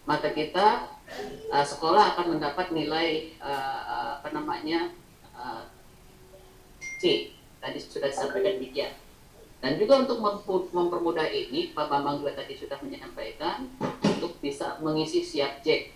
maka kita sekolah akan mendapat nilai C. Tadi sudah disampaikan demikian. Dan juga untuk mempermudah ini, Pak Bambang juga tadi sudah menyampaikan untuk bisa mengisi Siapcek.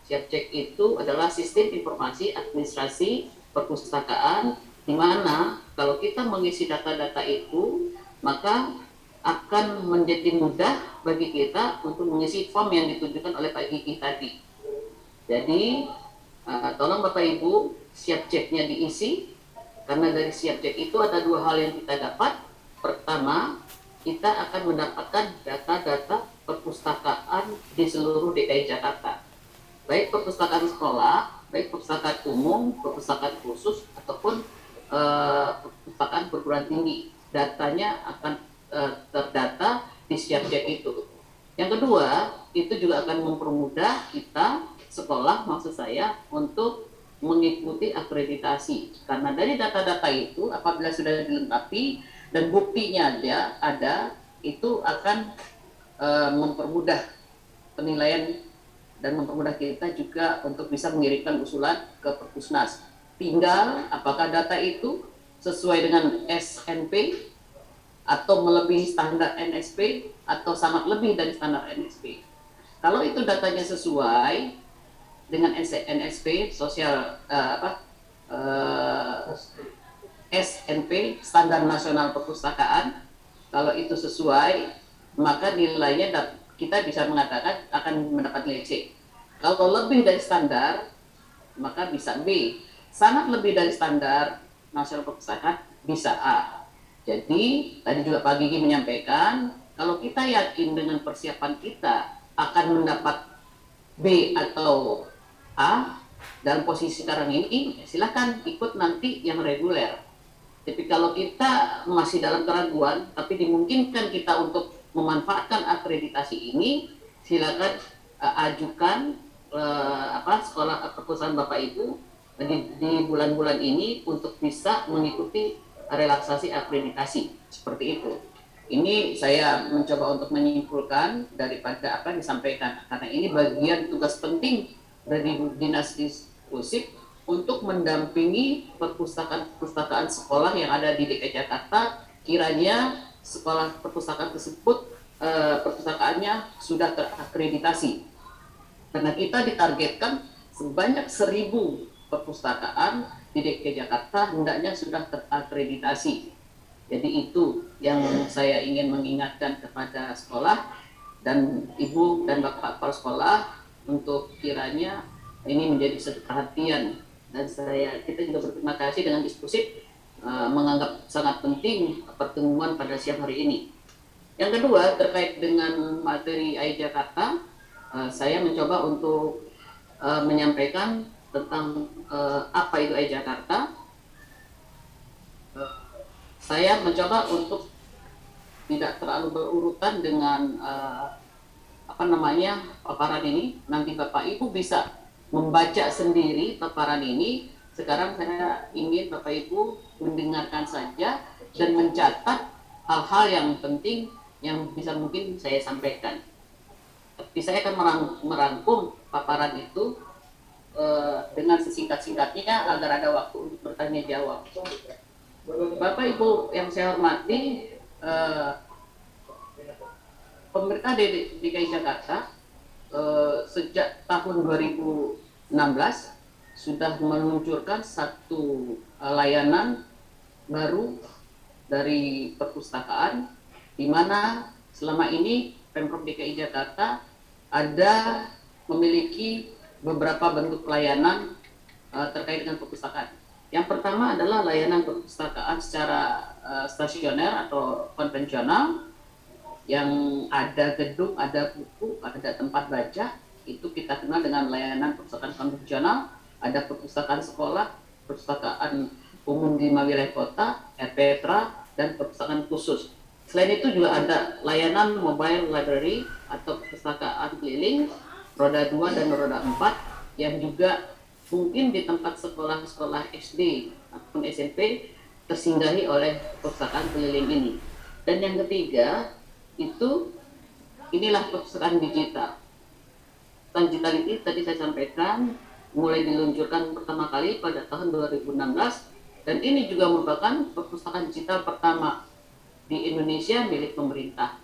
Siapcek itu adalah sistem informasi administrasi perpustakaan, di mana kalau kita mengisi data-data itu, maka akan menjadi mudah bagi kita untuk mengisi form yang ditunjukkan oleh Pak Gigi tadi. Jadi tolong Bapak Ibu Siapceknya diisi, karena dari Siapcek itu ada dua hal yang kita dapat. Pertama, kita akan mendapatkan data-data perpustakaan di seluruh DKI Jakarta, baik perpustakaan sekolah, baik perpustakaan umum, perpustakaan khusus, ataupun perpustakaan perguruan tinggi. Datanya akan terdata di Siapcek itu. Yang kedua, itu juga akan mempermudah kita sekolah, maksud saya, untuk mengikuti akreditasi. Karena dari data-data itu, apabila sudah dilengkapi dan buktinya ada, itu akan mempermudah penilaian dan mempermudah kita juga untuk bisa mengirimkan usulan ke Perpusnas. Tinggal apakah data itu sesuai dengan SNP atau melebihi standar NSP atau sangat lebih dari standar NSP. Kalau itu datanya sesuai dengan NSP sosial SNP Standar Nasional Perpustakaan, kalau itu sesuai, maka nilainya kita bisa mengatakan akan mendapat nilai C. Kalau lebih dari standar, maka bisa B. Sangat lebih dari standar nasional perpustakaan, bisa A. Jadi tadi juga Pak Gigi menyampaikan, kalau kita yakin dengan persiapan kita akan mendapat B atau A dalam posisi sekarang ini, silakan ikut nanti yang reguler. Tapi kalau kita masih dalam keraguan, tapi dimungkinkan kita untuk memanfaatkan akreditasi ini, silakan ajukan sekolah perpustakaan Bapak Ibu di bulan-bulan ini untuk bisa mengikuti relaksasi akreditasi seperti itu. Ini saya mencoba untuk menyimpulkan daripada apa yang disampaikan, karena ini bagian tugas penting dari Dinas Disposif untuk mendampingi perpustakaan sekolah yang ada di DKI Jakarta. Kiranya sekolah perpustakaan tersebut perpustakaannya sudah terakreditasi, karena kita ditargetkan sebanyak 1.000 perpustakaan di DKI Jakarta hendaknya sudah terakreditasi. Jadi itu yang saya ingin mengingatkan kepada sekolah dan Ibu dan Bapak kepala sekolah untuk kiranya ini menjadi satu perhatian, dan kita juga berterima kasih dengan Disposif menganggap sangat penting pertemuan pada siang hari ini. Yang kedua, terkait dengan materi AI Jakarta, saya mencoba untuk menyampaikan tentang apa itu AI Jakarta. Saya mencoba untuk tidak terlalu berurutan dengan paparan ini. Nanti Bapak Ibu bisa membaca sendiri paparan ini. Sekarang saya ingin Bapak Ibu mendengarkan saja dan mencatat hal-hal yang penting yang bisa mungkin saya sampaikan. Tapi saya akan merangkum paparan itu dengan sesingkat-singkatnya agar ada waktu untuk bertanya jawab. Bapak Ibu yang saya hormati, pemerintah DKI Jakarta sejak tahun 2016 sudah meluncurkan satu layanan baru dari perpustakaan, di mana selama ini Pemprov DKI Jakarta ada memiliki beberapa bentuk pelayanan terkait dengan perpustakaan. Yang pertama adalah layanan perpustakaan secara stasioner atau konvensional, yang ada gedung, ada buku, ada tempat baca. Itu kita kenal dengan layanan perpustakaan konvensional. Ada perpustakaan sekolah, perpustakaan umum di 5 wilayah kota, RPTRA, dan perpustakaan khusus. Selain itu juga ada layanan mobile library atau perpustakaan keliling roda 2 dan roda 4, yang juga mungkin di tempat sekolah-sekolah SD ataupun SMP tersinggahi oleh perpustakaan keliling ini. Dan yang ketiga itu inilah perpustakaan digital. Perpustakaan digital ini tadi saya sampaikan mulai diluncurkan pertama kali pada tahun 2016 dan ini juga merupakan perpustakaan digital pertama di Indonesia milik pemerintah.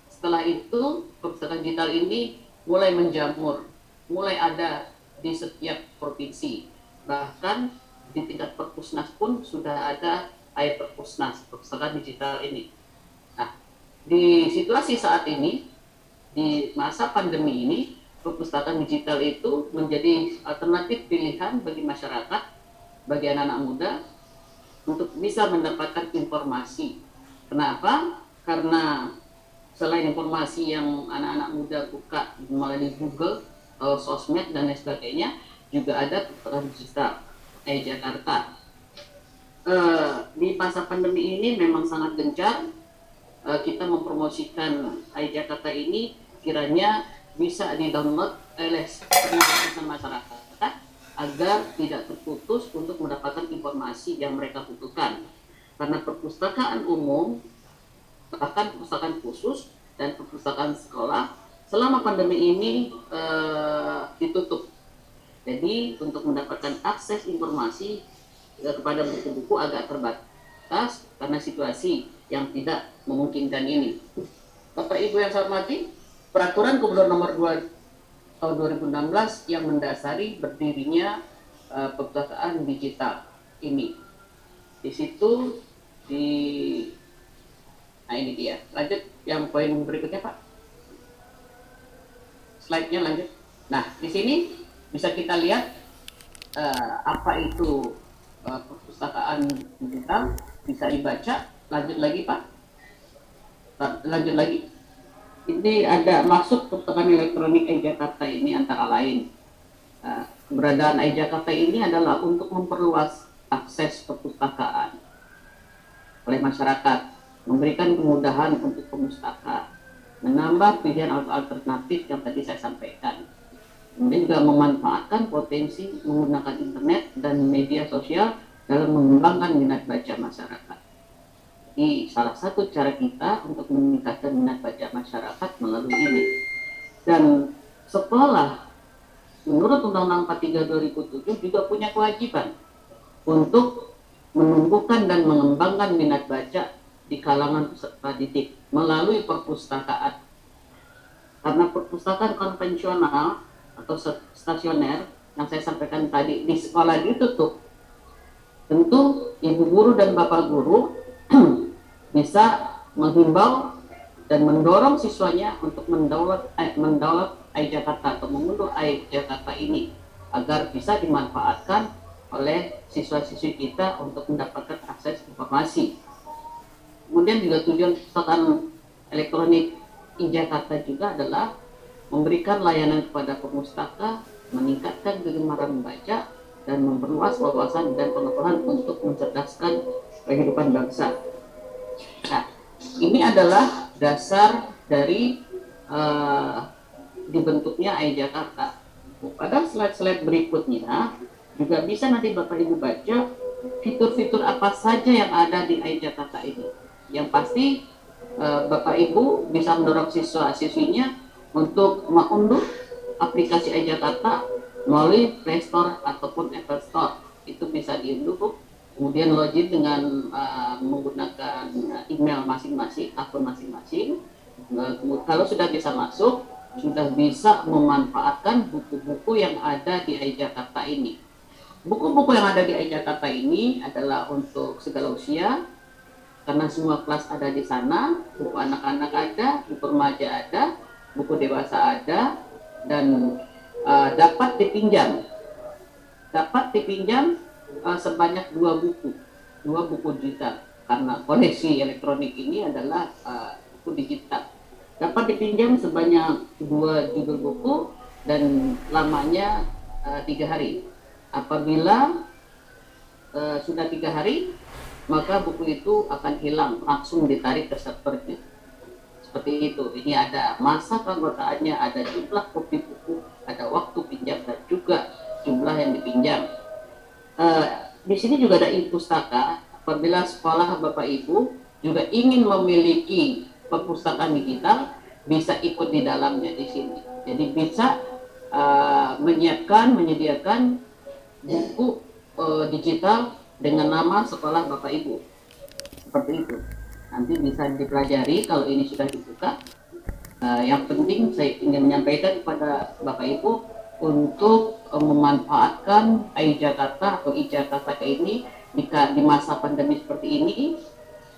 Setelah itu perpustakaan digital ini mulai menjamur, mulai ada di setiap provinsi. Bahkan di tingkat perpusnas pun sudah ada perpusnas perpustakaan digital ini. Nah, di situasi saat ini, di masa pandemi ini, perpustakaan digital itu menjadi alternatif pilihan bagi masyarakat, bagi anak-anak muda untuk bisa mendapatkan informasi. Kenapa? Karena selain informasi yang anak-anak muda buka melalui Google, sosmed dan lain sebagainya, juga ada perpustakaan digital Jakarta. Di masa pandemi ini memang sangat gencar kita mempromosikan Jakarta ini kiranya bisa di-download oleh masyarakat agar tidak terputus untuk mendapatkan informasi yang mereka butuhkan. Karena perpustakaan umum, bahkan perpustakaan khusus dan perpustakaan sekolah selama pandemi ini ditutup. Jadi untuk mendapatkan akses informasi kepada buku-buku agak terbatas karena situasi yang tidak memungkinkan ini. Bapak Ibu yang saya hormati, Peraturan Gubernur Nomor 2 tahun 2016 yang mendasari berdirinya perpustakaan digital ini. Di situ nah ini dia. Lanjut yang poin berikutnya, Pak. Slide-nya lanjut. Nah, di sini bisa kita lihat apa itu perpustakaan digital, bisa dibaca. Lanjut lagi, Pak. Lanjut lagi. Ini ada maksud perpustakaan elektronik Jakarta ini antara lain. Keberadaan Jakarta ini adalah untuk memperluas akses perpustakaan oleh masyarakat, memberikan kemudahan untuk pemustaka, menambah pilihan alternatif yang tadi saya sampaikan. Kemudian juga memanfaatkan potensi menggunakan internet dan media sosial dalam mengembangkan minat baca masyarakat. Jadi salah satu cara kita untuk meningkatkan minat baca masyarakat melalui ini. Dan sekolah menurut Undang-Undang 43 2007 juga punya kewajiban untuk menumbuhkan dan mengembangkan minat baca di kalangan peserta didik melalui perpustakaan. Karena perpustakaan konvensional atau stasioner yang saya sampaikan tadi di sekolah ditutup, tentu ibu guru dan bapak guru bisa menghimbau dan mendorong siswanya untuk mendownload Jakarta atau mengunduh Jakarta ini agar bisa dimanfaatkan oleh siswa-siswi kita untuk mendapatkan akses informasi. Kemudian juga tujuan perpustakaan elektronik Jakarta juga adalah memberikan layanan kepada pemustaka, meningkatkan kegemaran membaca, dan memperluas wawasan dan pengetahuan untuk mencerdaskan kehidupan bangsa. Nah, ini adalah dasar dari dibentuknya Jakarta. Pada slide-slide berikutnya juga bisa nanti Bapak Ibu baca fitur-fitur apa saja yang ada di Jakarta ini. Yang pasti Bapak Ibu bisa mendorong siswa-siswinya untuk mengunduh aplikasi Jakarta melalui Play Store ataupun Apple Store. Itu bisa diunduh, kemudian login dengan menggunakan email masing-masing, akun masing-masing. Kalau sudah bisa masuk, sudah bisa memanfaatkan buku-buku yang ada di Jakarta ini. Buku-buku yang ada di Jakarta ini adalah untuk segala usia, karena semua kelas ada di sana. Buku anak-anak ada, buku remaja ada, buku dewasa ada, dan dapat dipinjam sebanyak 2 buku digital, karena koleksi elektronik ini adalah buku digital. Dapat dipinjam sebanyak 2 judul buku dan lamanya 3 hari. Apabila sudah 3 hari, maka buku itu akan hilang, langsung ditarik ke servernya. Seperti itu. Ini ada masa keanggotaannya, ada jumlah kopi buku, ada waktu pinjam, dan juga jumlah yang dipinjam. Di sini juga ada e-pustaka. Apabila sekolah Bapak Ibu juga ingin memiliki perpustakaan digital, bisa ikut di dalamnya di sini. Jadi bisa menyediakan buku digital dengan nama sekolah Bapak Ibu, seperti itu. Nanti bisa dipelajari kalau ini sudah dibuka. Yang penting saya ingin menyampaikan kepada Bapak Ibu untuk memanfaatkan iJakarta atau iJakarta ini di masa pandemi seperti ini,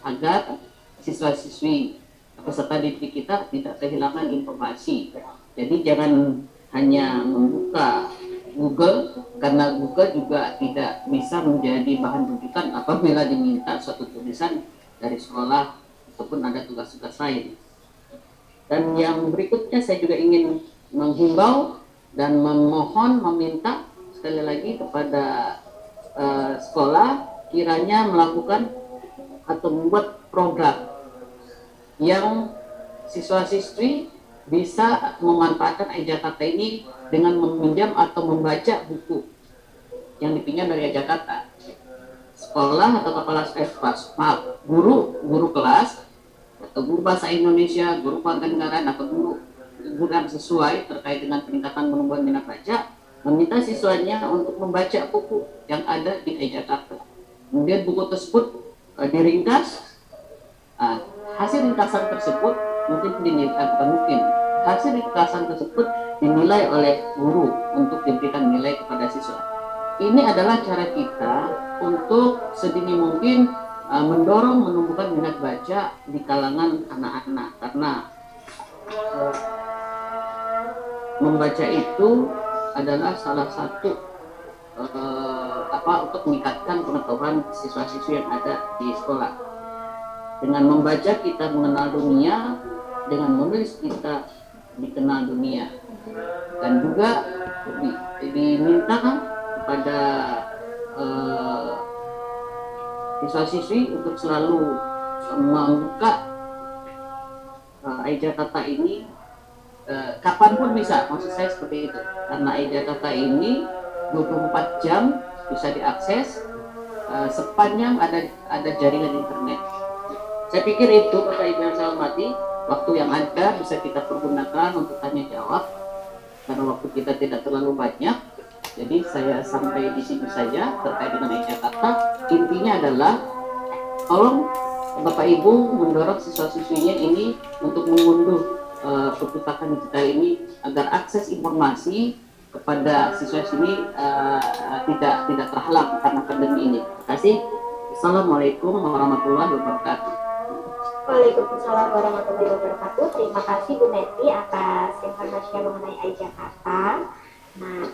agar siswa-siswi peserta didik kita tidak kehilangan informasi. Jadi jangan hanya membuka Google, karena Google juga tidak bisa menjadi bahan rujukan apabila diminta suatu tulisan dari sekolah ataupun ada tugas-tugas lain. Dan yang berikutnya saya juga ingin menghimbau dan meminta sekali lagi kepada sekolah kiranya melakukan atau membuat program yang siswa-siswi bisa memanfaatkan iJakarta ini dengan meminjam atau membaca buku yang dipinjam dari iJakarta. Sekolah atau guru kelas atau guru bahasa Indonesia, guru kewarganegaraan atau guru yang sesuai terkait dengan peningkatan penumbuhan minat baca, meminta siswanya untuk membaca buku yang ada di iJakarta. Kemudian buku tersebut diringkas. Hasil ringkasan tersebut hasil ringkasan tersebut dinilai oleh guru untuk diberikan nilai kepada siswa. Ini adalah cara kita untuk sedini mungkin mendorong menumbuhkan minat baca di kalangan anak-anak, karena membaca itu adalah salah satu untuk meningkatkan pengetahuan siswa-siswi yang ada di sekolah. Dengan membaca kita mengenal dunia, dengan menulis kita dikenal dunia. Dan juga diminta kepada siswa-siswi untuk selalu membuka iJakarta ini kapanpun bisa, maksud saya seperti itu, karena iJakarta ini 24 jam bisa diakses sepanjang ada jaringan internet. Saya pikir itu, Bapak Ibu yang saya hormati, waktu yang ada bisa kita pergunakan untuk tanya jawab, karena waktu kita tidak terlalu banyak. Jadi saya sampai di sini saja terkait dengan iJakarta. Intinya adalah tolong Bapak Ibu mendorong siswa-siswinya ini untuk mengunduh perpustakaan digital ini agar akses informasi kepada siswa-siswi tidak terhalang karena pandemi ini. Terima kasih. Assalamualaikum warahmatullahi wabarakatuh. Waalaikumsalam warahmatullahi wabarakatuh. Terima kasih Bu Neti atas informasinya mengenai iJakarta. Nah,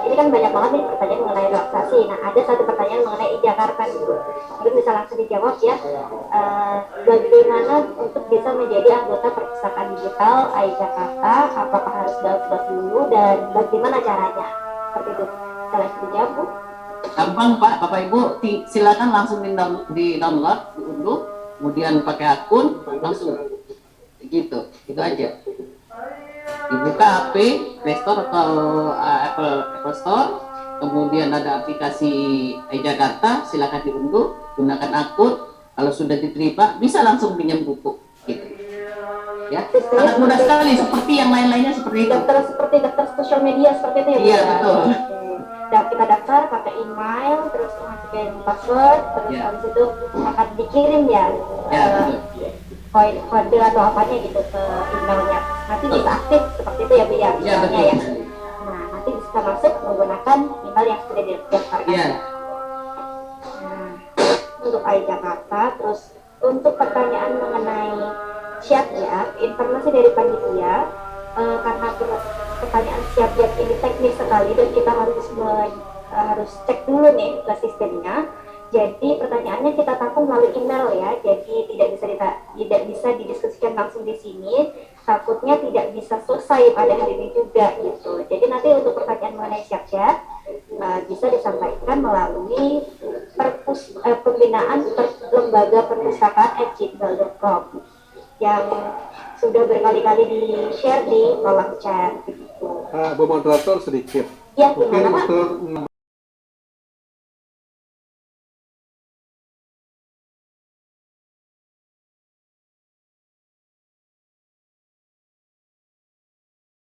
ini kan banyak banget nih pertanyaan mengenai relaksasi. Nah, ada satu pertanyaan mengenai iJakarta dulu. Mungkin bisa langsung dijawab ya. Bagaimana untuk bisa menjadi anggota perpustakaan digital iJakarta? Apakah harus download dulu dan bagaimana caranya? Seperti itu. Bisa langsung dijawab, Bu. Gampang Pak, Bapak Ibu silakan langsung di-download, diunduh, kemudian pakai akun, langsung gitu, itu aja. Dibuka HP, Play Store atau Apple Store, kemudian ada aplikasi iJakarta, silakan diunduh, gunakan akun, kalau sudah diterima bisa langsung pinjam buku, gitu. Ya, sangat mudah sekali, seperti yang lain-lainnya seperti itu. Seperti daftar sosial media seperti itu ya? Iya, betul. Dan kita daftar pakai email, terus masukin password, terus habis itu akan dikirim ya, kode atau apanya gitu ke emailnya. Nanti bisa aktif seperti itu ya Bu ya, misalnya ya. Nah, nanti bisa masuk menggunakan email yang sudah didaftarkan. Nah, untuk iJakarta, terus untuk pertanyaan mengenai Siap-Siap, informasi dari panitia, karena pertanyaan Siap-Siap ini teknis sekali dan kita harus cek dulu nih ke sistemnya. Jadi pertanyaannya kita tampung melalui email ya. Jadi tidak bisa didiskusikan langsung di sini. Takutnya tidak bisa selesai pada hari ini juga gitu. Jadi nanti untuk pertanyaan mengenai Siap-Siap bisa disampaikan melalui pembinaan lembaga perpustakaan@gmail.com yang sudah berkali-kali di-share di kolom chat gitu. Bu moderator sedikit. Ya, gimana Pak?